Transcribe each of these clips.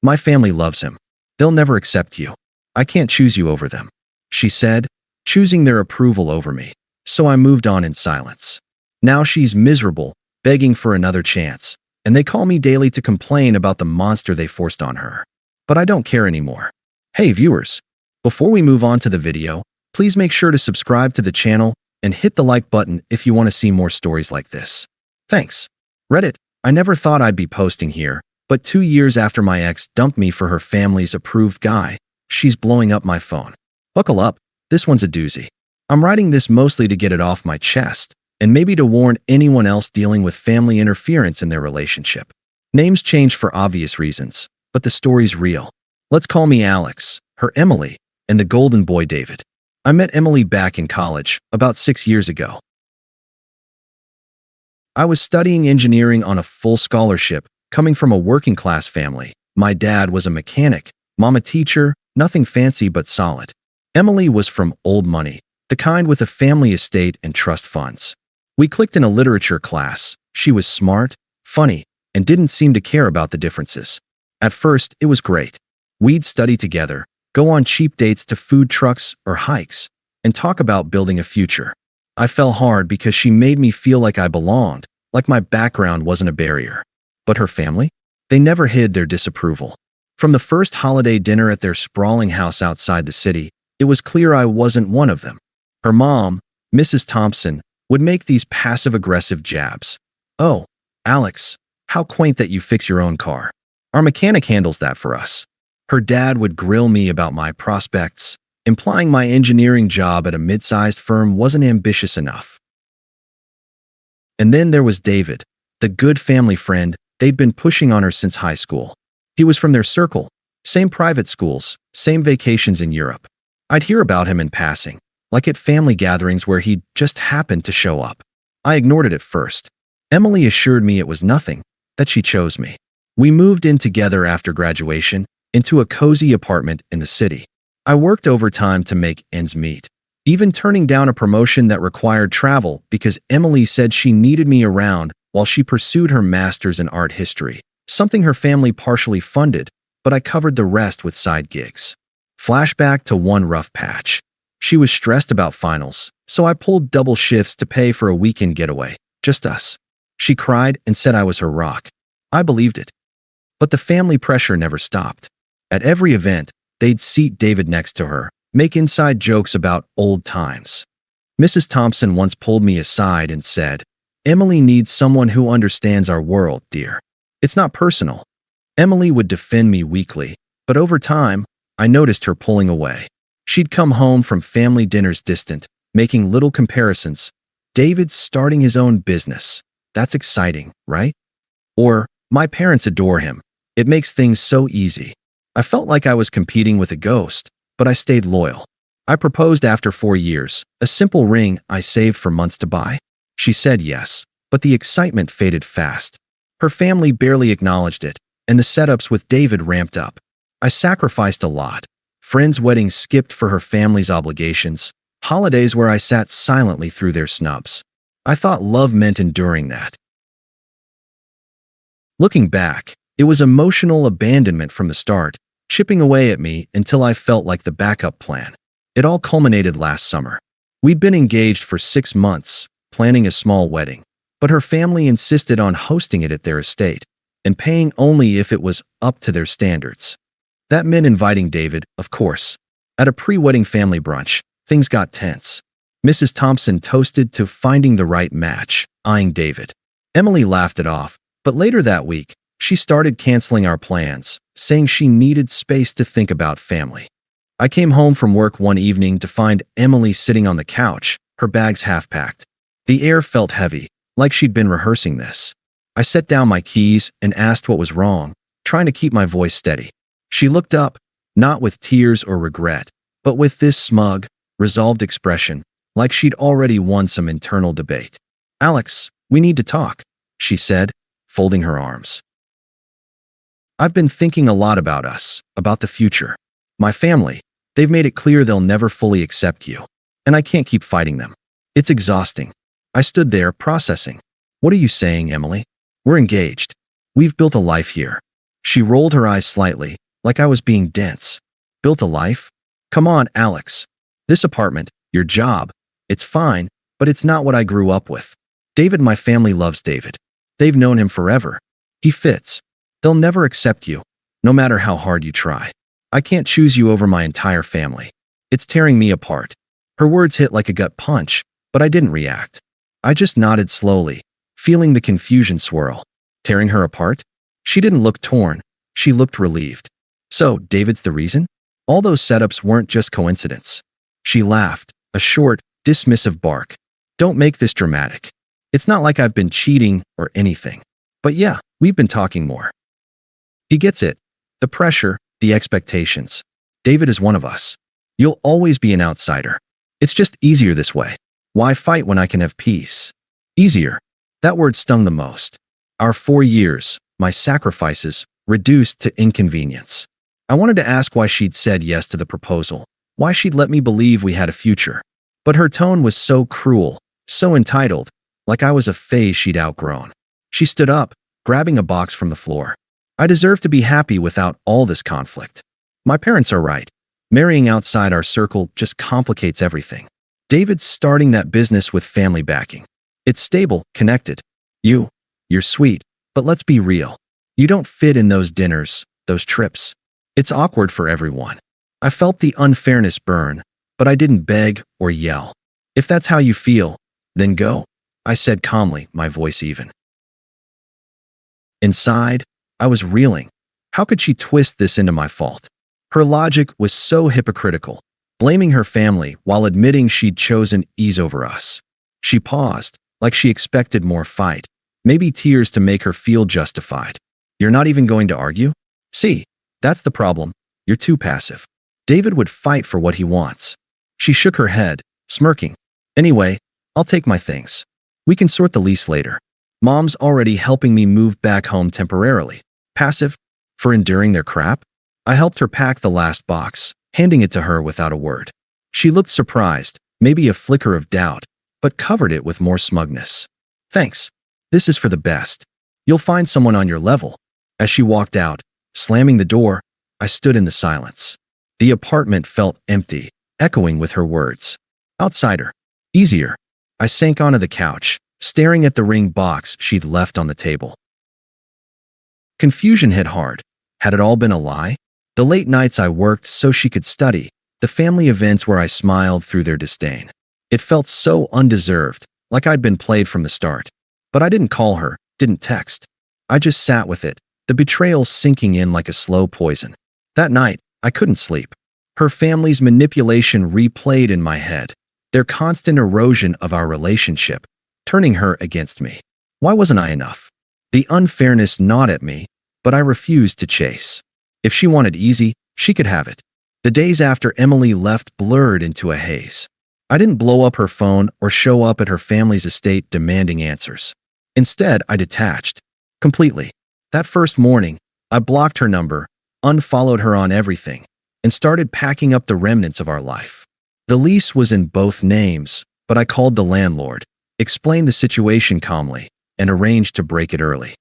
My family loves him. They'll never accept you. I can't choose you over them," she said, choosing their approval over me. So I moved on in silence. Now she's miserable, begging for another chance, and they call me daily to complain about the monster they forced on her. But I don't care anymore. Hey viewers, before we move on to the video, please make sure to subscribe to the channel and hit the like button if you want to see more stories like this. Thanks. Reddit, I never thought I'd be posting here, but 2 years after my ex dumped me for her family's approved guy, she's blowing up my phone. Buckle up, this one's a doozy. I'm writing this mostly to get it off my chest, and maybe to warn anyone else dealing with family interference in their relationship. Names change for obvious reasons, but the story's real. Let's call me Alex, her Emily, and the golden boy David. I met Emily back in college, about 6 years ago. I was studying engineering on a full scholarship, coming from a working-class family. My dad was a mechanic, mom a teacher, nothing fancy but solid. Emily was from old money, the kind with a family estate and trust funds. We clicked in a literature class. She was smart, funny, and didn't seem to care about the differences. At first, it was great. We'd study together, go on cheap dates to food trucks or hikes, and talk about building a future. I fell hard because she made me feel like I belonged, like my background wasn't a barrier. But her family? They never hid their disapproval. From the first holiday dinner at their sprawling house outside the city, it was clear I wasn't one of them. Her mom, Mrs. Thompson, would make these passive-aggressive jabs. "Oh, Alex, how quaint that you fix your own car. Our mechanic handles that for us." Her dad would grill me about my prospects, implying my engineering job at a mid-sized firm wasn't ambitious enough. And then there was David, the good family friend they'd been pushing on her since high school. He was from their circle, same private schools, same vacations in Europe. I'd hear about him in passing, like at family gatherings where he just happened to show up. I ignored it at first. Emily assured me it was nothing, that she chose me. We moved in together after graduation, into a cozy apartment in the city. I worked overtime to make ends meet, even turning down a promotion that required travel because Emily said she needed me around while she pursued her master's in art history, something her family partially funded, but I covered the rest with side gigs. Flashback to one rough patch. She was stressed about finals, so I pulled double shifts to pay for a weekend getaway, just us. She cried and said I was her rock. I believed it. But the family pressure never stopped. At every event, they'd seat David next to her, make inside jokes about old times. Mrs. Thompson once pulled me aside and said, "Emily needs someone who understands our world, dear. It's not personal." Emily would defend me weakly, but over time, I noticed her pulling away. She'd come home from family dinners distant, making little comparisons. "David's starting his own business. That's exciting, right?" Or, "My parents adore him. It makes things so easy." I felt like I was competing with a ghost, but I stayed loyal. I proposed after 4 years, a simple ring I saved for months to buy. She said yes, but the excitement faded fast. Her family barely acknowledged it, and the setups with David ramped up. I sacrificed a lot. Friends' weddings skipped for her family's obligations, holidays where I sat silently through their snubs. I thought love meant enduring that. Looking back, it was emotional abandonment from the start, chipping away at me until I felt like the backup plan. It all culminated last summer. We'd been engaged for 6 months, planning a small wedding, but her family insisted on hosting it at their estate and paying only if it was up to their standards. That meant inviting David, of course. At a pre-wedding family brunch, things got tense. Mrs. Thompson toasted to finding the right match, eyeing David. Emily laughed it off, but later that week, she started canceling our plans, saying she needed space to think about family. I came home from work one evening to find Emily sitting on the couch, her bags half-packed. The air felt heavy, like she'd been rehearsing this. I set down my keys and asked what was wrong, trying to keep my voice steady. She looked up, not with tears or regret, but with this smug, resolved expression, like she'd already won some internal debate. "Alex, we need to talk," she said, folding her arms. "I've been thinking a lot about us, about the future. My family, they've made it clear they'll never fully accept you, and I can't keep fighting them. It's exhausting." I stood there, processing. "What are you saying, Emily? We're engaged. We've built a life here." She rolled her eyes slightly, like I was being dense. Built a life? Come on, Alex. This apartment, your job, it's fine, but it's not what I grew up with. David, my family loves David. They've known him forever. He fits. They'll never accept you, no matter how hard you try. I can't choose you over my entire family. It's tearing me apart. Her words hit like a gut punch, but I didn't react. I just nodded slowly, feeling the confusion swirl. Tearing her apart? She didn't look torn. She looked relieved. So, David's the reason? All those setups weren't just coincidence. She laughed, a short, dismissive bark. Don't make this dramatic. It's not like I've been cheating or anything. But yeah, we've been talking more. He gets it. The pressure, the expectations. David is one of us. You'll always be an outsider. It's just easier this way. Why fight when I can have peace? Easier. That word stung the most. Our 4 years, my sacrifices, reduced to inconvenience. I wanted to ask why she'd said yes to the proposal, why she'd let me believe we had a future. But her tone was so cruel, so entitled, like I was a phase she'd outgrown. She stood up, grabbing a box from the floor. I deserve to be happy without all this conflict. My parents are right. Marrying outside our circle just complicates everything. David's starting that business with family backing. It's stable, connected. You're sweet, but let's be real. You don't fit in those dinners, those trips. It's awkward for everyone. I felt the unfairness burn, but I didn't beg or yell. If that's how you feel, then go, I said calmly, my voice even. Inside, I was reeling. How could she twist this into my fault? Her logic was so hypocritical, blaming her family while admitting she'd chosen ease over us. She paused, like she expected more fight, maybe tears to make her feel justified. You're not even going to argue? See, that's the problem. You're too passive. David would fight for what he wants. She shook her head, smirking. Anyway, I'll take my things. We can sort the lease later. Mom's already helping me move back home temporarily. Passive? For enduring their crap? I helped her pack the last box, handing it to her without a word. She looked surprised, maybe a flicker of doubt, but covered it with more smugness. Thanks. This is for the best. You'll find someone on your level. As she walked out, slamming the door, I stood in the silence. The apartment felt empty, echoing with her words. Outsider. Easier. I sank onto the couch, staring at the ring box she'd left on the table. Confusion hit hard. Had it all been a lie? The late nights I worked so she could study, the family events where I smiled through their disdain. It felt so undeserved, like I'd been played from the start. But I didn't call her, didn't text. I just sat with it, the betrayal sinking in like a slow poison. That night, I couldn't sleep. Her family's manipulation replayed in my head, their constant erosion of our relationship, turning her against me. Why wasn't I enough? The unfairness gnawed at me, but I refused to chase. If she wanted easy, she could have it. The days after Emily left blurred into a haze. I didn't blow up her phone or show up at her family's estate demanding answers. Instead, I detached. Completely. That first morning, I blocked her number, unfollowed her on everything, and started packing up the remnants of our life. The lease was in both names, but I called the landlord, explained the situation calmly, and arranged to break it early.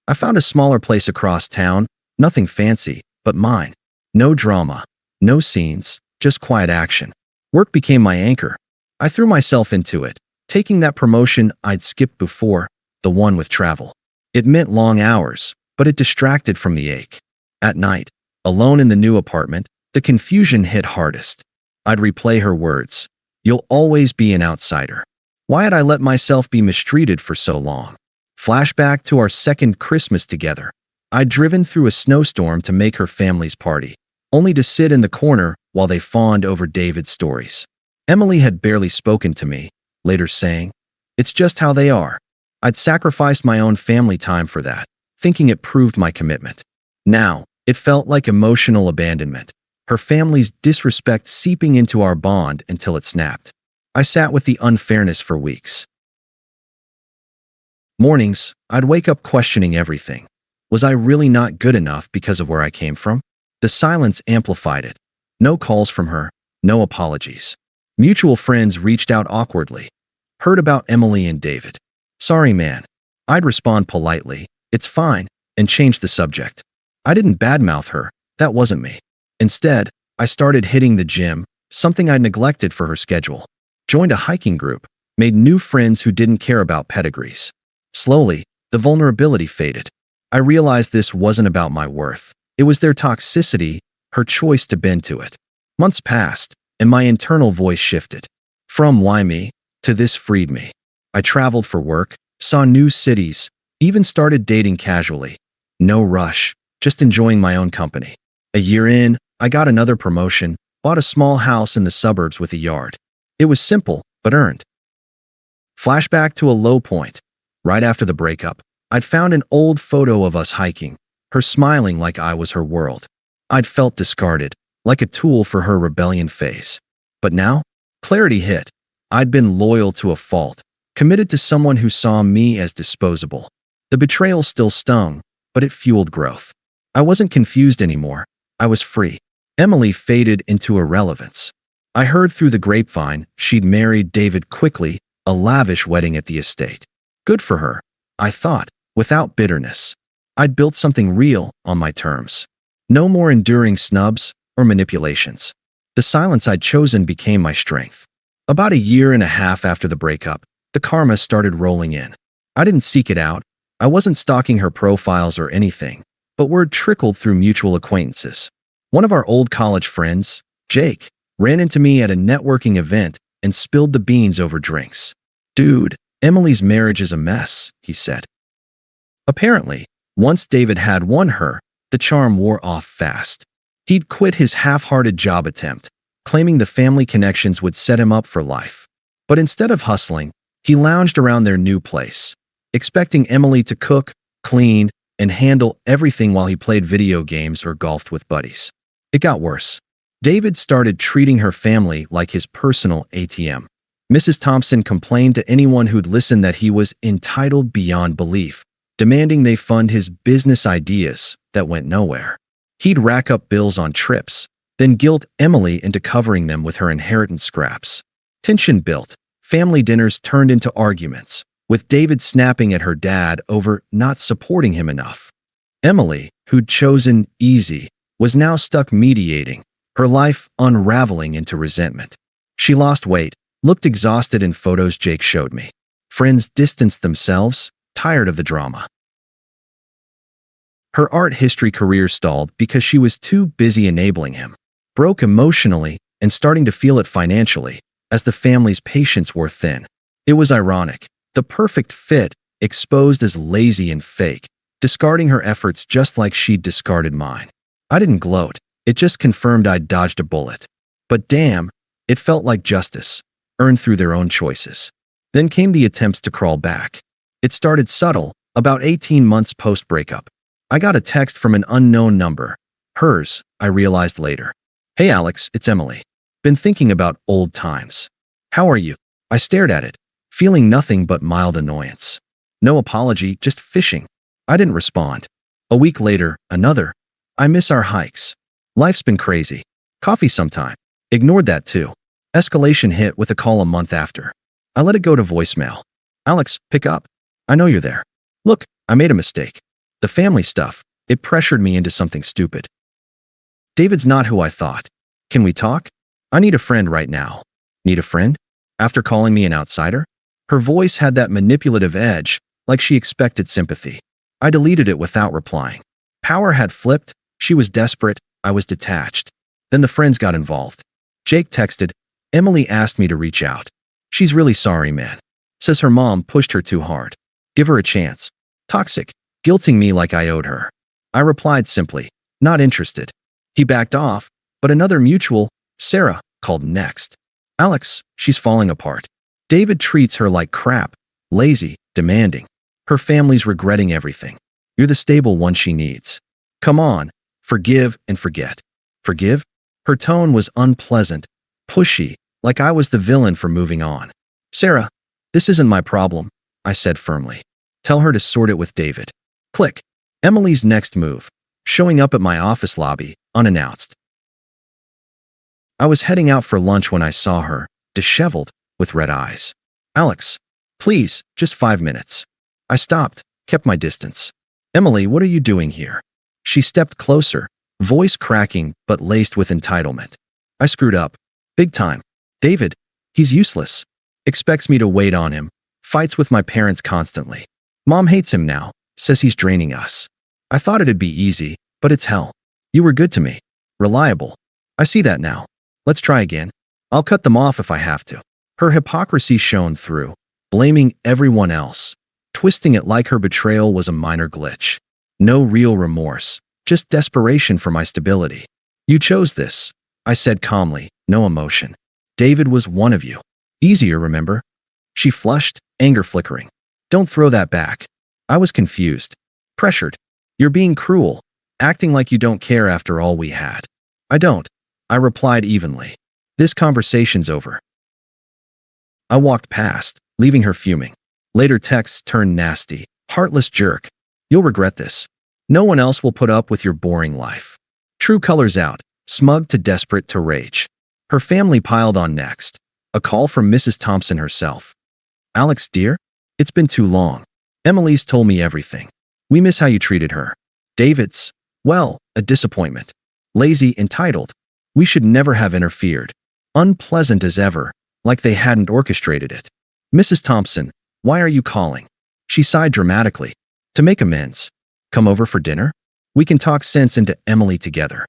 I found a smaller place across town, nothing fancy, but mine. No drama, no scenes, just quiet action. Work became my anchor. I threw myself into it, taking that promotion I'd skipped before, the one with travel. It meant long hours, but it distracted from the ache. At night, alone in the new apartment, the confusion hit hardest. I'd replay her words. You'll always be an outsider. Why had I let myself be mistreated for so long? Flashback to our second Christmas together. I'd driven through a snowstorm to make her family's party, only to sit in the corner while they fawned over David's stories. Emily had barely spoken to me, later saying, "It's just how they are." I'd sacrificed my own family time for that, thinking it proved my commitment. Now, it felt like emotional abandonment, her family's disrespect seeping into our bond until it snapped. I sat with the unfairness for weeks. Mornings, I'd wake up questioning everything. Was I really not good enough because of where I came from? The silence amplified it. No calls from her, no apologies. Mutual friends reached out awkwardly. Heard about Emily and David. Sorry, man. I'd respond politely. It's fine. and changed the subject. I didn't badmouth her. That wasn't me. Instead, I started hitting the gym, something I neglected for her schedule. Joined a hiking group, made new friends who didn't care about pedigrees. Slowly, the vulnerability faded. I realized this wasn't about my worth. It was their toxicity, her choice to bend to it. Months passed, and my internal voice shifted. From "why me?" to "this freed me." I traveled for work, saw new cities, even started dating casually. No rush, just enjoying my own company. A year in, I got another promotion, bought a small house in the suburbs with a yard. It was simple, but earned. Flashback to a low point. Right after the breakup, I'd found an old photo of us hiking, her smiling like I was her world. I'd felt discarded, like a tool for her rebellion phase. But now, clarity hit. I'd been loyal to a fault, committed to someone who saw me as disposable. The betrayal still stung, but it fueled growth. I wasn't confused anymore. I was free. Emily faded into irrelevance. I heard through the grapevine she'd married David quickly, a lavish wedding at the estate. Good for her, I thought, without bitterness. I'd built something real on my terms. No more enduring snubs or manipulations. The silence I'd chosen became my strength. About a year and a half after the breakup, the karma started rolling in. I didn't seek it out. I wasn't stalking her profiles or anything, but word trickled through mutual acquaintances. One of our old college friends, Jake, ran into me at a networking event and spilled the beans over drinks. "Dude, Emily's marriage is a mess," he said. Apparently, once David had won her, the charm wore off fast. He'd quit his half-hearted job attempt, claiming the family connections would set him up for life. But instead of hustling, he lounged around their new place, expecting Emily to cook, clean, and handle everything while he played video games or golfed with buddies. It got worse. David started treating her family like his personal ATM. Mrs. Thompson complained to anyone who'd listen that he was entitled beyond belief, demanding they fund his business ideas that went nowhere. He'd rack up bills on trips, then guilt Emily into covering them with her inheritance scraps. Tension built. Family dinners turned into arguments, with David snapping at her dad over not supporting him enough. Emily, who'd chosen easy, was now stuck mediating, her life unraveling into resentment. She lost weight, looked exhausted in photos Jake showed me. Friends distanced themselves, tired of the drama. Her art history career stalled because she was too busy enabling him. Broke emotionally and starting to feel it financially, as the family's patience wore thin. It was ironic. The perfect fit, exposed as lazy and fake, discarding her efforts just like she'd discarded mine. I didn't gloat. It just confirmed I'd dodged a bullet. But damn, it felt like justice, earned through their own choices. Then came the attempts to crawl back. It started subtle, about 18 months post-breakup. I got a text from an unknown number. Hers, I realized later. "Hey Alex, it's Emily. Been thinking about old times. How are you?" I stared at it, feeling nothing but mild annoyance. No apology, just fishing. I didn't respond. A week later, another. "I miss our hikes. Life's been crazy. Coffee sometime." Ignored that too. Escalation hit with a call a month after. I let it go to voicemail. "Alex, pick up. I know you're there. Look, I made a mistake. The family stuff, it pressured me into something stupid. David's not who I thought. Can we talk? I need a friend right now." "Need a friend?" After calling me an outsider? Her voice had that manipulative edge, like she expected sympathy. I deleted it without replying. Power had flipped. She was desperate. I was detached. Then the friends got involved. Jake texted, "Emily asked me to reach out. She's really sorry, man. Says her mom pushed her too hard. Give her a chance." Toxic, guilting me like I owed her. I replied simply, "Not interested." He backed off, but another mutual, Sarah, called next. "Alex, she's falling apart. David treats her like crap, lazy, demanding. Her family's regretting everything. You're the stable one she needs. Come on, forgive and forget." Forgive? Her tone was unpleasant, pushy, like I was the villain for moving on. "Sarah, this isn't my problem," I said firmly. "Tell her to sort it with David." Click. Emily's next move, showing up at my office lobby, unannounced. I was heading out for lunch when I saw her, disheveled, with red eyes. "Alex, please, just 5 minutes." I stopped, kept my distance. Emily, what are you doing here? She stepped closer, voice cracking but laced with entitlement. I screwed up. Big time. David, he's useless. Expects me to wait on him. Fights with my parents constantly. Mom hates him now. Says he's draining us. I thought it'd be easy, but it's hell. You were good to me. Reliable. I see that now. Let's try again. I'll cut them off if I have to. Her hypocrisy shone through, blaming everyone else, twisting it like her betrayal was a minor glitch. No real remorse, just desperation for my stability. You chose this, I said calmly, no emotion. David was one of you. Easier, remember? She flushed, anger flickering. Don't throw that back. I was confused. Pressured. You're being cruel, acting like you don't care after all we had. I don't, I replied evenly. This conversation's over. I walked past, leaving her fuming. Later texts turned nasty. Heartless jerk. You'll regret this. No one else will put up with your boring life. True colors out, smug to desperate to rage. Her family piled on next. A call from Mrs. Thompson herself. Alex, dear? It's been too long. Emily's told me everything. We miss how you treated her. David's, well, a disappointment. Lazy, entitled. We should never have interfered. Unpleasant as ever, like they hadn't orchestrated it. Mrs. Thompson, why are you calling? She sighed dramatically. To make amends. Come over for dinner? We can talk sense into Emily together.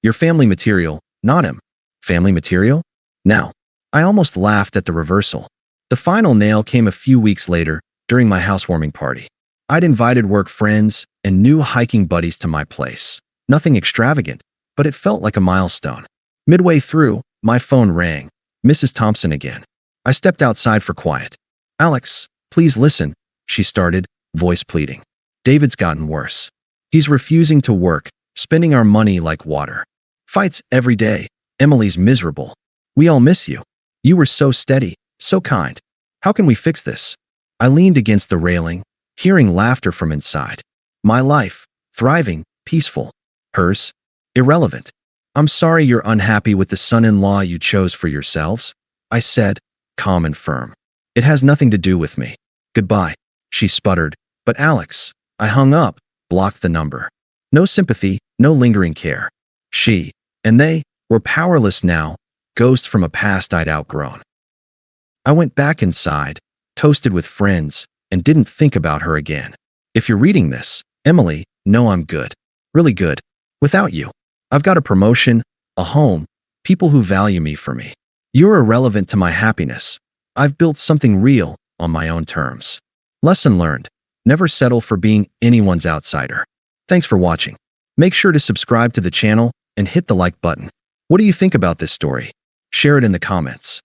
Your family material, not him. Family material? Now. I almost laughed at the reversal. The final nail came a few weeks later, during my housewarming party. I'd invited work friends and new hiking buddies to my place. Nothing extravagant, but it felt like a milestone. Midway through, my phone rang. Mrs. Thompson again. I stepped outside for quiet. Alex, please listen, she started, voice pleading. David's gotten worse. He's refusing to work, spending our money like water. Fights every day. Emily's miserable. We all miss you. You were so steady, so kind. How can we fix this? I leaned against the railing, hearing laughter from inside. My life, thriving, peaceful. Hers, irrelevant. I'm sorry you're unhappy with the son-in-law you chose for yourselves, I said, calm and firm. It has nothing to do with me. Goodbye, she sputtered. But Alex, I hung up, blocked the number. No sympathy, no lingering care. She, and they, were powerless now, ghosts from a past I'd outgrown. I went back inside, toasted with friends, and didn't think about her again. If you're reading this, Emily, know I'm good. Really good. Without you. I've got a promotion, a home, people who value me for me. You're irrelevant to my happiness. I've built something real on my own terms. Lesson learned. Never settle for being anyone's outsider. Thanks for watching. Make sure to subscribe to the channel and hit the like button. What do you think about this story? Share it in the comments.